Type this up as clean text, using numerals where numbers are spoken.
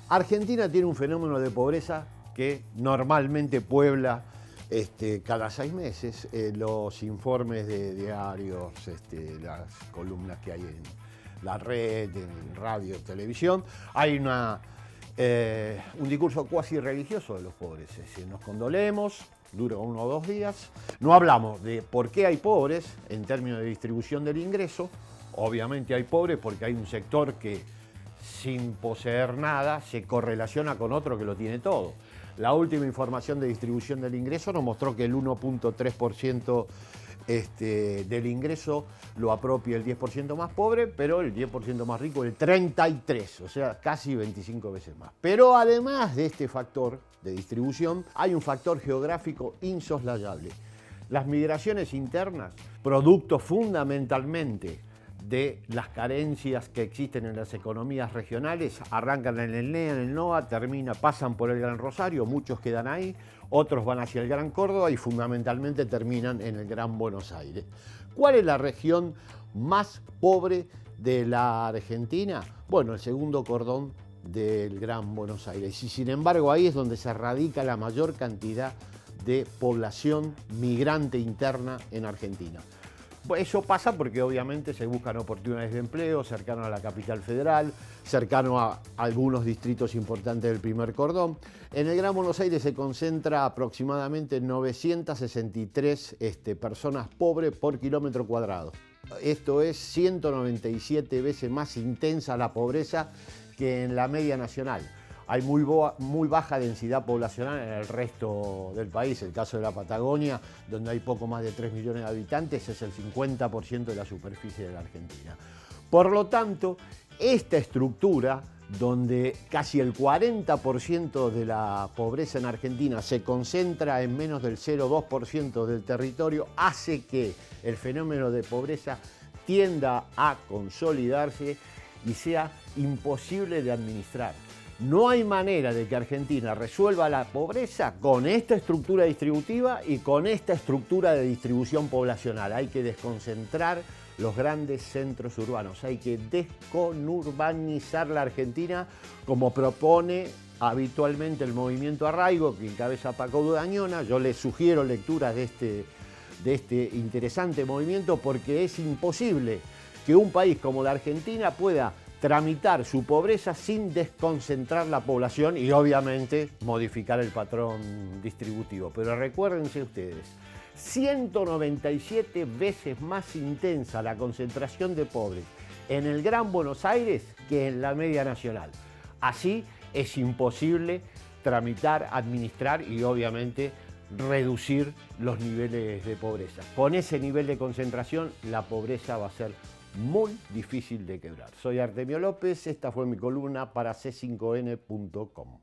Argentina tiene un fenómeno de pobreza que normalmente puebla cada 6 meses los informes de diarios, las columnas que hay en la red, en radio, televisión. Hay un discurso cuasi religioso de los pobres. Es decir, nos condolemos, dura 1 o 2 días. No hablamos de por qué hay pobres en términos de distribución del ingreso. Obviamente hay pobres porque hay un sector que, sin poseer nada, se correlaciona con otro que lo tiene todo. La última información de distribución del ingreso nos mostró que el 1.3% del ingreso lo apropia el 10% más pobre, pero el 10% más rico el 33%, o sea, casi 25 veces más. Pero además de este factor de distribución, hay un factor geográfico insoslayable. Las migraciones internas, producto fundamentalmente de las carencias que existen en las economías regionales, arrancan en el NEA, en el NOA, pasan por el Gran Rosario, muchos quedan ahí, otros van hacia el Gran Córdoba y fundamentalmente terminan en el Gran Buenos Aires. ¿Cuál es la región más pobre de la Argentina? Bueno, el segundo cordón del Gran Buenos Aires. Y sin embargo ahí es donde se radica la mayor cantidad de población migrante interna en Argentina. Eso pasa porque obviamente se buscan oportunidades de empleo cercano a la capital federal, cercano a algunos distritos importantes del primer cordón. En el Gran Buenos Aires se concentra aproximadamente 963 personas pobres por kilómetro cuadrado. Esto es 197 veces más intensa la pobreza que en la media nacional. Hay muy baja densidad poblacional en el resto del país. El caso de la Patagonia, donde hay poco más de 3 millones de habitantes, es el 50% de la superficie de la Argentina. Por lo tanto, esta estructura, donde casi el 40% de la pobreza en Argentina se concentra en menos del 0,2% del territorio, hace que el fenómeno de pobreza tienda a consolidarse y sea imposible de administrar. No hay manera de que Argentina resuelva la pobreza con esta estructura distributiva y con esta estructura de distribución poblacional. Hay que desconcentrar los grandes centros urbanos, hay que desconurbanizar la Argentina, como propone habitualmente el movimiento Arraigo, que encabeza Paco Udañona. Yo les sugiero lecturas de este interesante movimiento, porque es imposible que un país como la Argentina pueda tramitar su pobreza sin desconcentrar la población y obviamente modificar el patrón distributivo. Pero recuérdense ustedes, 197 veces más intensa la concentración de pobres en el Gran Buenos Aires que en la media nacional. Así es imposible tramitar, administrar y obviamente reducir los niveles de pobreza. Con ese nivel de concentración la pobreza va a ser muy difícil de quebrar. Soy Artemio López, esta fue mi columna para C5N.com.